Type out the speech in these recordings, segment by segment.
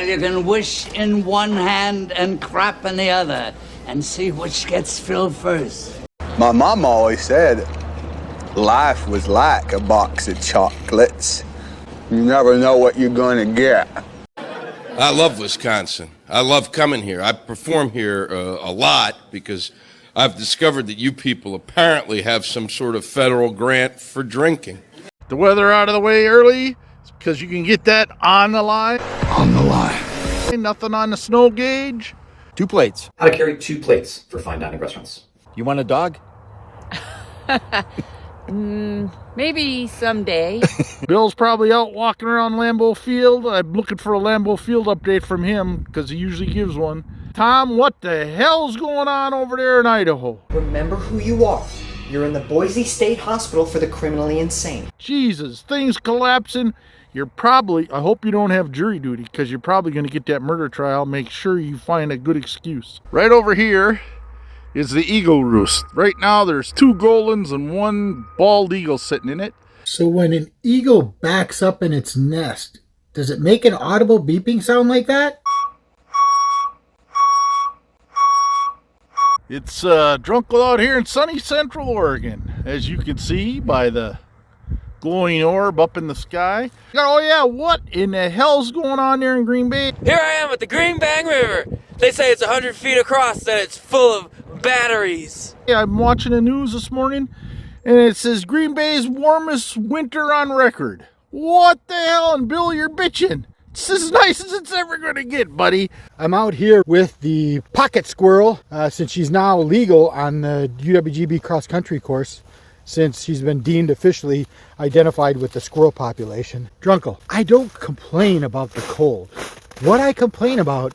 you can wish in one hand and crap in the other and see which gets filled first. My mom always said life was like a box of chocolates. You never know what you're going to get. I love Wisconsin. I love coming here. I perform here a lot because I've discovered that you people apparently have some sort of federal grant for drinking. The weather out of the way early because you can get that on the line. On the line. Nothing on the snow gauge. 2 plates. How to carry 2 plates for fine dining restaurants. You want a dog? Maybe someday. Bill's probably out walking around Lambeau Field. I'm looking for a Lambeau Field update from him because he usually gives one. Tom, what the hell's going on over there in Idaho? Remember who you are. You're in the Boise State Hospital for the criminally insane. Jesus, things collapsing. You're probably, I hope you don't have jury duty because you're probably going to get that murder trial. Make sure you find a good excuse. Right over here is the eagle roost. Right now there's 2 goldens and 1 bald eagle sitting in it. So when an eagle backs up in its nest, does it make an audible beeping sound like that? It's Drunkle out here in sunny Central Oregon, as you can see by the glowing orb up in the sky. Oh yeah, what in the hell's going on there in Green Bay? Here I am at the Green Bang River. They say it's 100 feet across and it's full of batteries. Yeah, I'm watching the news this morning and it says Green Bay's warmest winter on record. What the hell? And Bill, you're bitching. It's as nice as it's ever going to get, buddy. I'm out here with the pocket squirrel since she's now legal on the UWGB cross-country course since she's been deemed officially identified with the squirrel population. Drunkle, I don't complain about the cold. What I complain about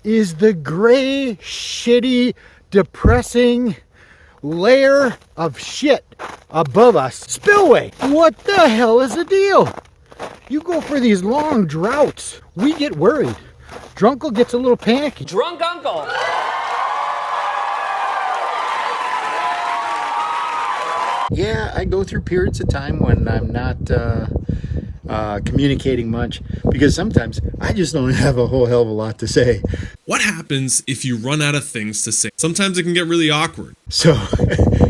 is the gray, shitty, depressing layer of shit above us. Spillway, what the hell is the deal? You go for these long droughts, we get worried. Drunkle gets a little panicky. Drunk uncle. Yeah, I go through periods of time when I'm not communicating much because sometimes I just don't have a whole hell of a lot to say. What happens if you run out of things to say? Sometimes it can get really awkward. So,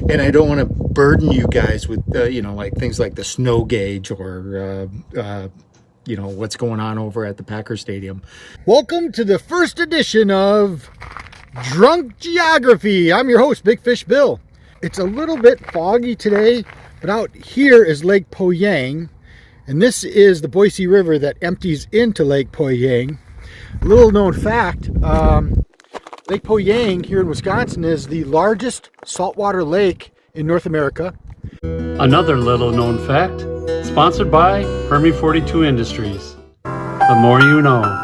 and I don't want to burden you guys with, like things like the snow gauge or, what's going on over at the Packer Stadium. Welcome to the first edition of Drunk Geography. I'm your host, Big Fish Bill. It's a little bit foggy today, but out here is Lake Poyang, and this is the Boise River that empties into Lake Poyang. A little known fact, Lake Poyang here in Wisconsin is the largest saltwater lake in North America. Another little known fact, sponsored by Hermie 42 Industries. The more you know.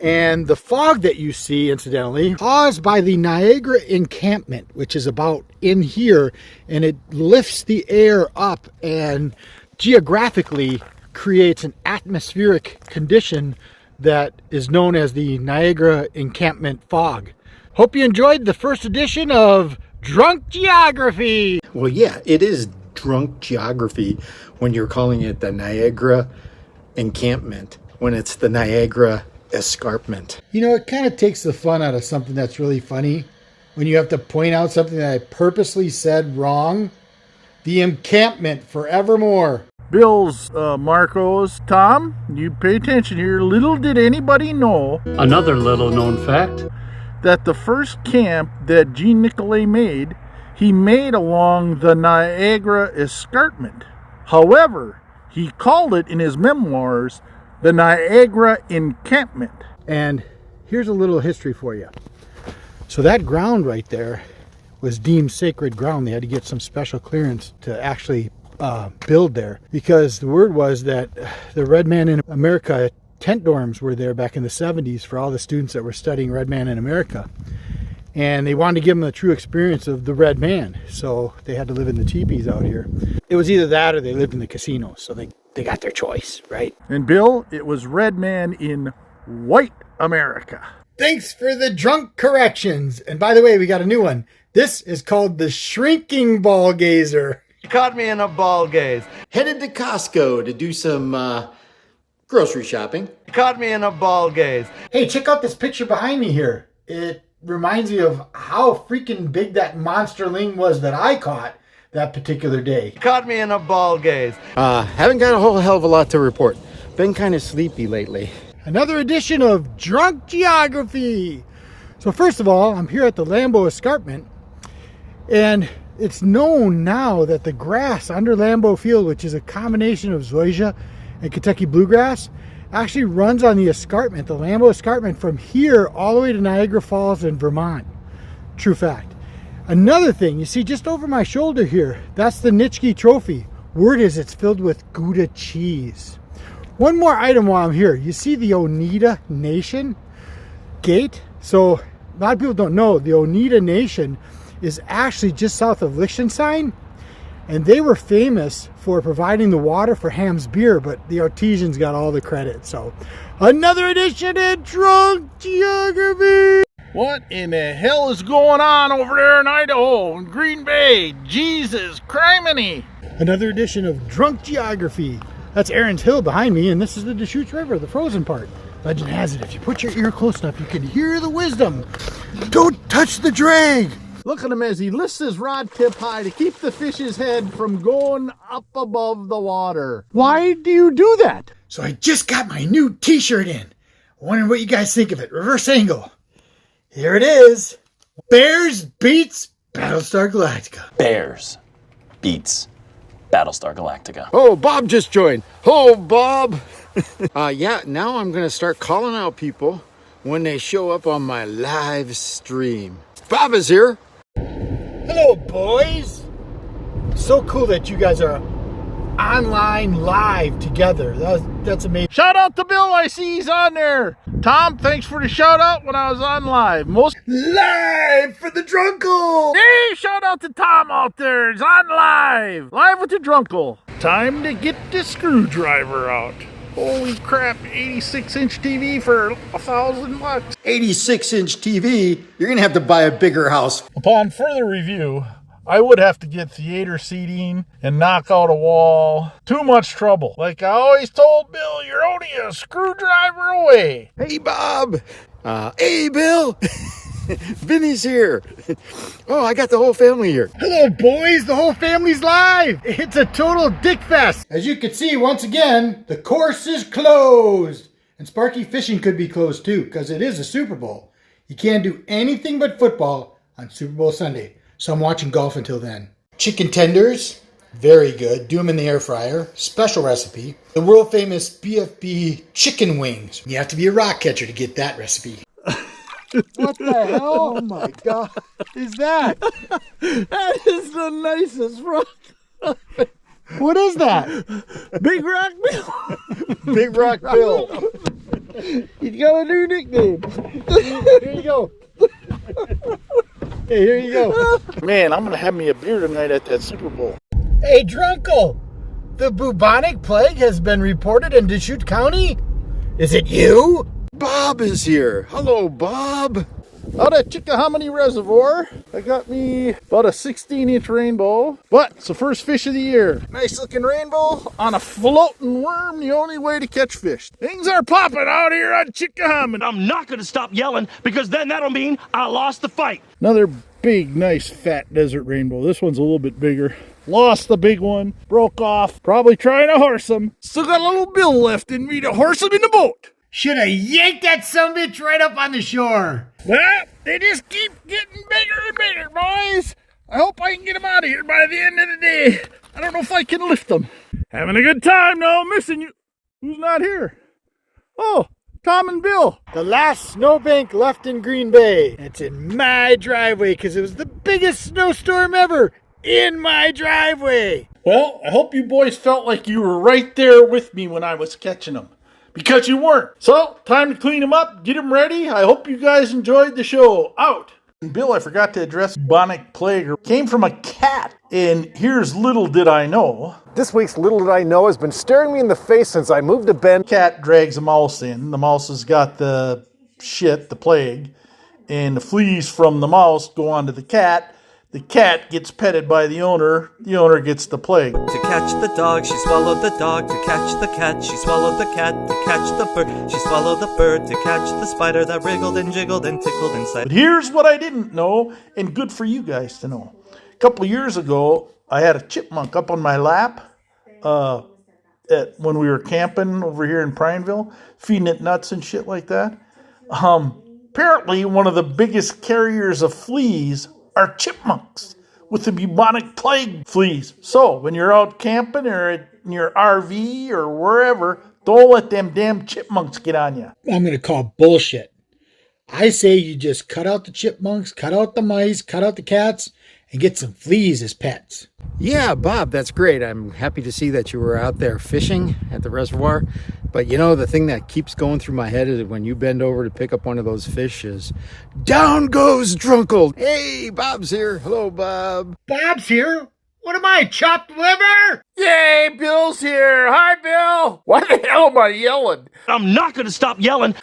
And the fog that you see, incidentally, caused by the Niagara encampment, which is about in here, and it lifts the air up and geographically creates an atmospheric condition that is known as the Niagara encampment fog. Hope you enjoyed the first edition of Drunk Geography. Well, yeah, it is drunk geography when you're calling it the Niagara encampment, when it's the Niagara escarpment. You know, it kind of takes the fun out of something that's really funny when you have to point out something that I purposely said wrong. The encampment forevermore. Bill's Marcos. Tom, you pay attention here. Little did anybody know Another little known fact, that the first camp that Jean Nicolet made, he made along the Niagara escarpment. However, he called it in his memoirs the Niagara encampment. And here's a little history for you. So that ground right there was deemed sacred ground. They had to get some special clearance to actually build there, because the word was that the Red Man in America tent dorms were there back in the 70s for all the students that were studying Red Man in America. And they wanted to give them the true experience of the Red Man. So they had to live in the teepees out here. It was either that or they lived in the casinos. So they got their choice, right? And Bill, it was Red Man in white America. Thanks for the drunk corrections. And by the way, we got a new one. This is called the Shrinking Ball Gazer. You caught me in a ball gaze. Headed to Costco to do some Grocery shopping. Caught me in a ball gaze. Hey, check out this picture behind me here. It reminds me of how freaking big that monsterling was that I caught that particular day. Caught me in a ball gaze. Haven't got a whole hell of a lot to report. Been kind of sleepy lately. Another edition of Drunk Geography. So first of all, I'm here at the Lambeau Escarpment, and it's known now that the grass under Lambeau Field, which is a combination of zoysia and Kentucky bluegrass, actually runs on the escarpment, the Lambeau Escarpment, from here all the way to Niagara Falls in Vermont. True fact. Another thing, you see just over my shoulder here, that's the Nitschke Trophy. Word is it's filled with Gouda cheese. One more item while I'm here. You see the Oneida Nation gate? So a lot of people don't know the Oneida Nation is actually just south of Liechtenstein, and they were famous for providing the water for Ham's beer, but the artisans got all the credit. So another edition of Drunk Geography. What in the hell is going on over there in Idaho, in Green Bay? Jesus criminy! Another edition of Drunk Geography. That's Aaron's Hill behind me, and this is the Deschutes River, the frozen part. Legend has it, if you put your ear close enough, you can hear the wisdom. Don't touch the drag! Look at him as he lifts his rod tip high to keep the fish's head from going up above the water. Why do you do that? So I just got my new t-shirt in. Wondering what you guys think of it. Reverse angle. Here it is. Bears beats Battlestar Galactica. Bears beats Battlestar Galactica. Oh, Bob just joined. Oh, Bob. Yeah, now I'm going to start calling out people when they show up on my live stream. Bob is here. Hello, boys. So cool that you guys are online live together. That's amazing. Shout out to Bill, I see he's on there. Tom, thanks for the shout out when I was on live. Live for the Drunkle. Hey, shout out to Tom out there. He's on live. Live with the Drunkle. Time to get the screwdriver out. Holy crap, 86-inch TV for $1,000. 86-inch TV? You're going to have to buy a bigger house. Upon further review, I would have to get theater seating and knock out a wall. Too much trouble. Like I always told Bill, you're only a screwdriver away. Hey, Bob. Hey, Bill. Vinny's here. Oh, I got the whole family here. Hello, boys. The whole family's live. It's a total dick fest. As you can see, once again, the course is closed. And Sparky Fishing could be closed too, because it is a Super Bowl. You can't do anything but football on Super Bowl Sunday. So I'm watching golf until then. Chicken tenders, very good. Do them in the air fryer. Special recipe. The world famous BFB chicken wings. You have to be a rock catcher to get that recipe. What the hell? Oh my God. Is that? That is the nicest rock. What is that? Big Rock Bill. Big Rock Bill. He's got a new nickname. Here you go. Hey, here you go. Man, I'm going to have me a beer tonight at that Super Bowl. Hey, Drunkle. The bubonic plague has been reported in Deschutes County. Is it you? Bob is here. Hello, Bob. Out at Chickahominy Reservoir, I got me about a 16-inch rainbow, but it's the first fish of the year. Nice looking rainbow on a floating worm, the only way to catch fish. Things are popping out here on Chickahominy. I'm not going to stop yelling because then that'll mean I lost the fight. Another big, nice, fat desert rainbow. This one's a little bit bigger. Lost the big one, broke off, probably trying to horse him. Still got a little bill left in me to horse him in the boat. Should have yanked that sumbitch right up on the shore. Well, they just keep getting bigger and bigger, boys. I hope I can get them out of here by the end of the day. I don't know if I can lift them. Having a good time, though. Missing you. Who's not here? Oh, Tom and Bill. The last snowbank left in Green Bay. It's in my driveway because it was the biggest snowstorm ever in my driveway. Well, I hope you boys felt like you were right there with me when I was catching them. Because you weren't. So, time to clean them up, get them ready. I hope you guys enjoyed the show. Out! Bill, I forgot to address bubonic plague. Came from a cat. And here's little did I know. This week's Little Did I Know has been staring me in the face since I moved to Bend. Cat drags a mouse in. The mouse has got the shit, the plague. And the fleas from the mouse go onto the cat. The cat gets petted by the owner gets the plague. To catch the dog, she swallowed the dog. To catch the cat, she swallowed the cat. To catch the bird, she swallowed the bird. To catch the spider that wriggled and jiggled and tickled inside. But here's what I didn't know, and good for you guys to know. A couple of years ago, I had a chipmunk up on my lap when we were camping over here in Prineville, feeding it nuts and shit like that. Apparently, one of the biggest carriers of fleas are chipmunks with the bubonic plague fleas. So when you're out camping or in your RV or wherever, don't let them damn chipmunks get on you. I'm going to call bullshit. I say you just cut out the chipmunks, cut out the mice, cut out the cats, and get some fleas as pets. Yeah, Bob, that's great. I'm happy to see that you were out there fishing at the reservoir. But you know, the thing that keeps going through my head is when you bend over to pick up one of those fish is down goes Drunkle. Hey, Bob's here. Hello, Bob. Bob's here? What am I, chopped liver? Yay, Bill's here. Hi, Bill. Why the hell am I yelling? I'm not going to stop yelling.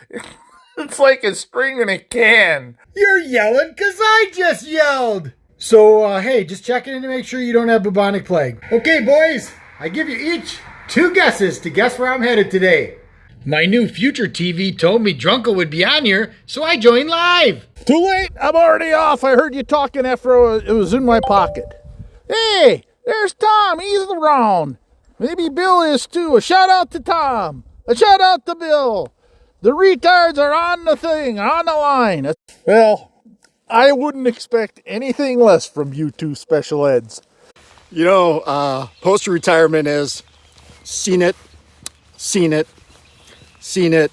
It's like a string in a can. You're yelling because I just yelled. So, hey, just checking in to make sure you don't have bubonic plague. Okay, boys, I give you each 2 guesses to guess where I'm headed today. My new future TV told me Drunkle would be on here, so I joined live. Too late. I'm already off. I heard you talking after it was in my pocket. Hey, there's Tom. He's around. Maybe Bill is too. A shout out to Tom. A shout out to Bill. The retards are on the thing, on the line. Well, I wouldn't expect anything less from you two special eds. You know, post-retirement is seen it, seen it, seen it,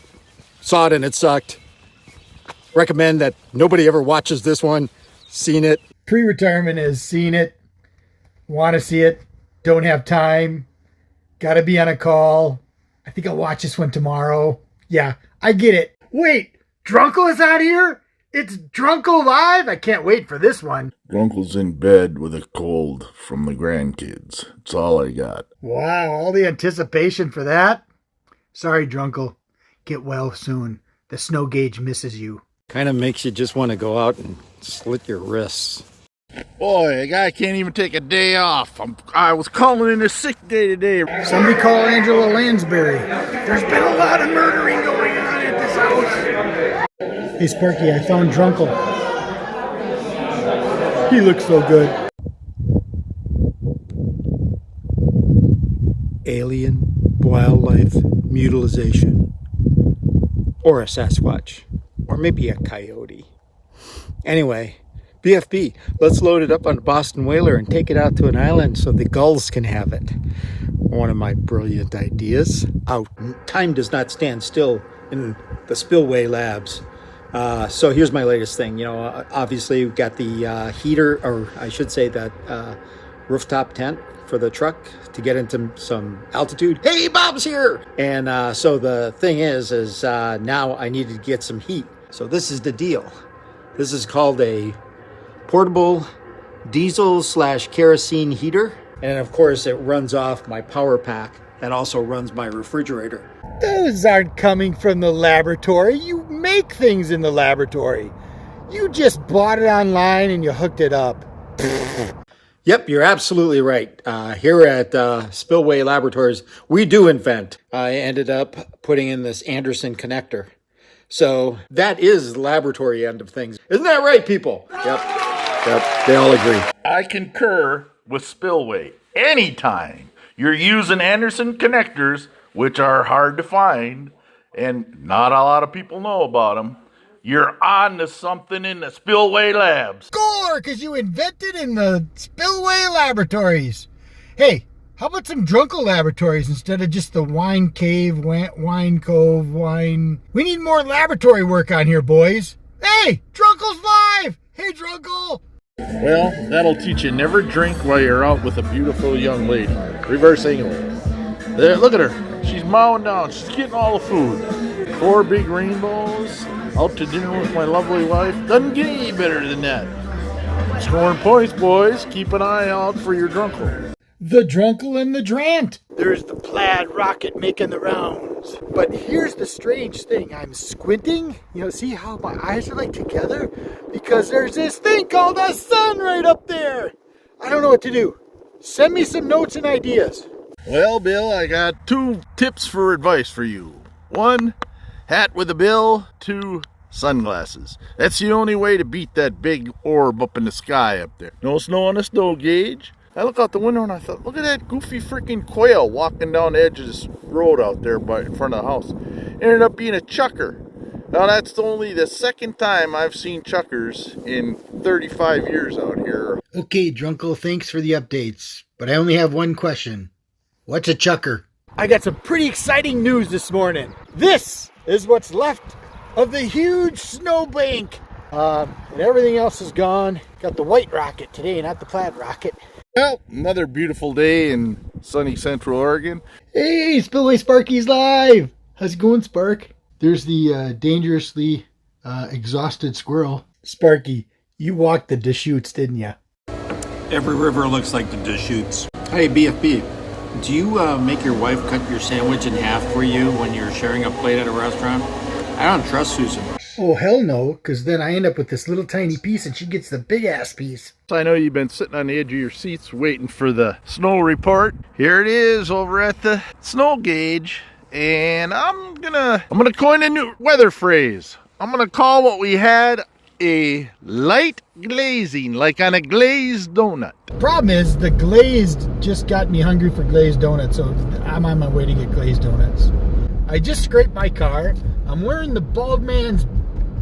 saw it and it sucked. Recommend that nobody ever watches this one. Seen it. Pre-retirement is seen it, want to see it, don't have time, got to be on a call. I think I'll watch this one tomorrow. Yeah, I get it. Wait, Drunkle is out here? It's Drunkle Live? I can't wait for this one. Drunkle's in bed with a cold from the grandkids. That's all I got. Wow, all the anticipation for that? Sorry, Drunkle. Get well soon. The snow gauge misses you. Kind of makes you just want to go out and slit your wrists. Boy, a guy can't even take a day off. I was calling in a sick day today. Somebody call Angela Lansbury. There's been a lot of murdering going on at this house. Hey, Sparky, I found Drunkle. He looks so good. Alien wildlife mutilization. Or a Sasquatch. Or maybe a coyote. Anyway, BFB, let's load it up on a Boston whaler and take it out to an island so the gulls can have it. One of my brilliant ideas. Time does not stand still in the Spillway Labs. So here's my latest thing. You know, obviously we've got the heater, or I should say that rooftop tent for the truck to get into some altitude. Hey, Bob's here! And so the thing is now I needed to get some heat. So this is the deal. This is called a portable diesel/kerosene heater. And of course it runs off my power pack and also runs my refrigerator. Those aren't coming from the laboratory. You make things in the laboratory. You just bought it online and you hooked it up. Yep, you're absolutely right. Here at Spillway Laboratories, we do invent. I ended up putting in this Anderson connector. So that is the laboratory end of things. Isn't that right, people? Yep, they all agree. I concur with Spillway. Anytime you're using Anderson connectors, which are hard to find, and not a lot of people know about them, you're on to something in the Spillway Labs. Score, because you invented in the Spillway Laboratories. Hey, how about some Drunkle Laboratories instead of just the Wine Cave, Wine Cove, Wine... We need more laboratory work on here, boys. Hey, Drunkle's live! Hey, Drunkle! Well, that'll teach you never drink while you're out with a beautiful young lady. Reverse angle. There, look at her. She's mowing down. She's getting all the food. 4 big rainbows. Out to dinner with my lovely wife. Doesn't get any better than that. Scoring points, boys. Keep an eye out for your Drunkle. The Drunkle and the Drant. There's the plaid rocket making the rounds. But here's the strange thing. I'm squinting. You know, see how my eyes are like together? Because there's this thing called a sun right up there. I don't know what to do. Send me some notes and ideas. Well, Bill, I got 2 tips for advice for you. 1, hat with a bill. 2, sunglasses. That's the only way to beat that big orb up in the sky up there. No snow on the snow gauge. I look out the window and I thought, look at that goofy freaking quail walking down the edge of this road out there in front of the house. Ended up being a chucker. Now that's only the second time I've seen chuckers in 35 years out here. Okay, Drunkle, thanks for the updates. But I only have one question. What's a chucker? I got some pretty exciting news this morning. This is what's left of the huge snowbank. And everything else is gone. Got the white rocket today, not the plaid rocket. Well, another beautiful day in sunny Central Oregon. Hey, Spillway Sparky's live. How's it going, Spark? There's the dangerously exhausted squirrel. Sparky, you walked the Deschutes, didn't you? Every river looks like the Deschutes. Hey, BFB, do you make your wife cut your sandwich in half for you when you're sharing a plate at a restaurant? I don't trust Susan. Oh, hell no, because then I end up with this little tiny piece and she gets the big-ass piece. I know you've been sitting on the edge of your seats waiting for the snow report. Here it is over at the snow gauge. And I'm gonna coin a new weather phrase. I'm gonna call what we had a light glazing, like on a glazed donut. Problem is, the glazed just got me hungry for glazed donuts, so I'm on my way to get glazed donuts. I just scraped my car. I'm wearing the bald man's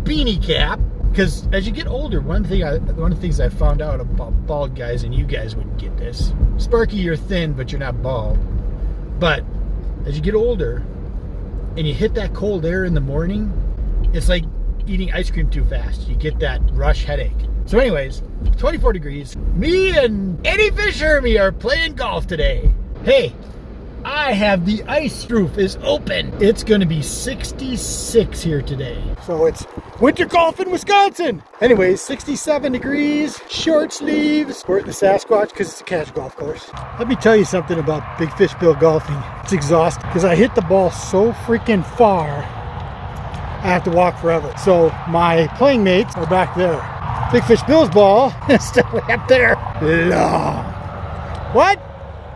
beanie cap, because as you get older, one of the things I found out about bald guys, and you guys wouldn't get this. Sparky, you're thin, but you're not bald. But as you get older, and you hit that cold air in the morning, it's like eating ice cream too fast. You get that rush headache. So anyways, 24 degrees. Me and Eddie Fish-Hermy are playing golf today. Hey, I have the ice roof is open. It's gonna be 66 here today. So it's winter golf in Wisconsin. Anyways, 67 degrees, short sleeves. Sport the Sasquatch because it's a cash golf course. Let me tell you something about Big Fish Bill golfing. It's exhausting because I hit the ball so freaking far, I have to walk forever. So my playing mates are back there. Big Fish Bill's ball is still way up there. Long. What?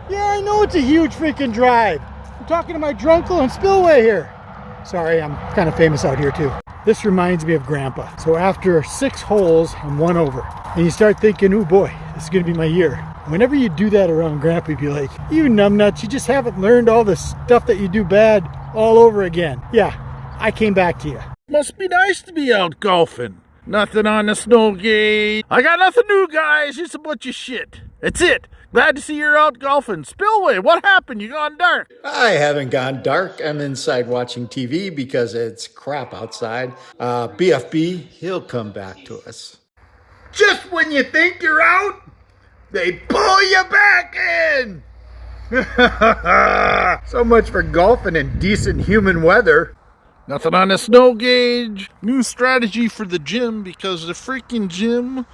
Yeah, I know it's a huge freaking drive. I'm talking to my Drunkle and Spillway here. Sorry, I'm kind of famous out here too. This reminds me of Grandpa. So after 6 holes, I'm 1 over. And you start thinking, oh boy, this is gonna be my year. Whenever you do that around Grandpa, you'd be like, you numbnuts, you just haven't learned all the stuff that you do bad all over again. Yeah, I came back to you. Must be nice to be out golfing. Nothing on the snow gauge. I got nothing new, guys. Just a bunch of shit. That's it. Glad to see you're out golfing. Spillway, what happened? You gone dark? I haven't gone dark. I'm inside watching TV because it's crap outside. BFB, he'll come back to us. Just when you think you're out, they pull you back in. So much for golfing in decent human weather. Nothing on the snow gauge. New strategy for the gym, because the freaking gym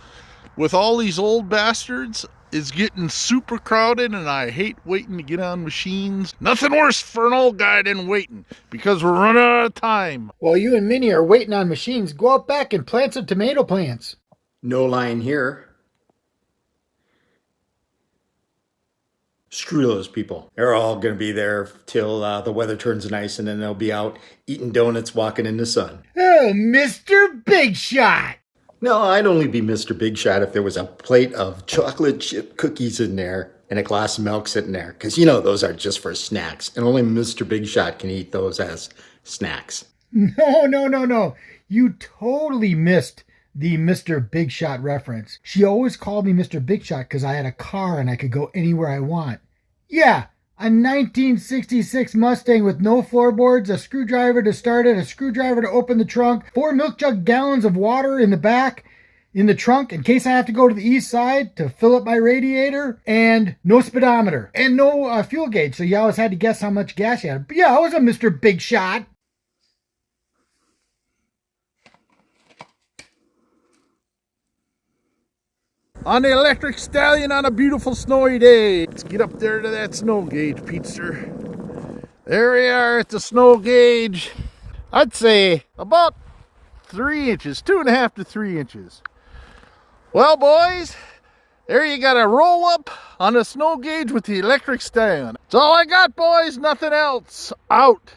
with all these old bastards is getting super crowded, and I hate waiting to get on machines. Nothing worse for an old guy than waiting, because we're running out of time. While you and Minnie are waiting on machines, go out back and plant some tomato plants. No line here. Screw those people. They're all going to be there till the weather turns nice, and then they'll be out eating donuts, walking in the sun. Oh, Mr. Big Shot. No, I'd only be Mr. Big Shot if there was a plate of chocolate chip cookies in there and a glass of milk sitting there. Because, you know, those are just for snacks. And only Mr. Big Shot can eat those as snacks. No. You totally missed the Mr. Big Shot reference. She always called me Mr. Big Shot because I had a car and I could go anywhere I want. Yeah, a 1966 Mustang with no floorboards, a screwdriver to start it, a screwdriver to open the trunk, 4 milk jug gallons of water in the back, in the trunk, in case I have to go to the east side to fill up my radiator, and no speedometer, and no fuel gauge, so you always had to guess how much gas you had. But yeah, I was a Mr. Big Shot. on the electric stallion on a beautiful snowy day. Let's get up there to that snow gauge, Petester. There we are at the snow gauge. I'd say about 3 inches, 2.5 to 3 inches. Well, boys, there you got a roll up on the snow gauge with the electric stallion. That's all I got, boys, nothing else. Out.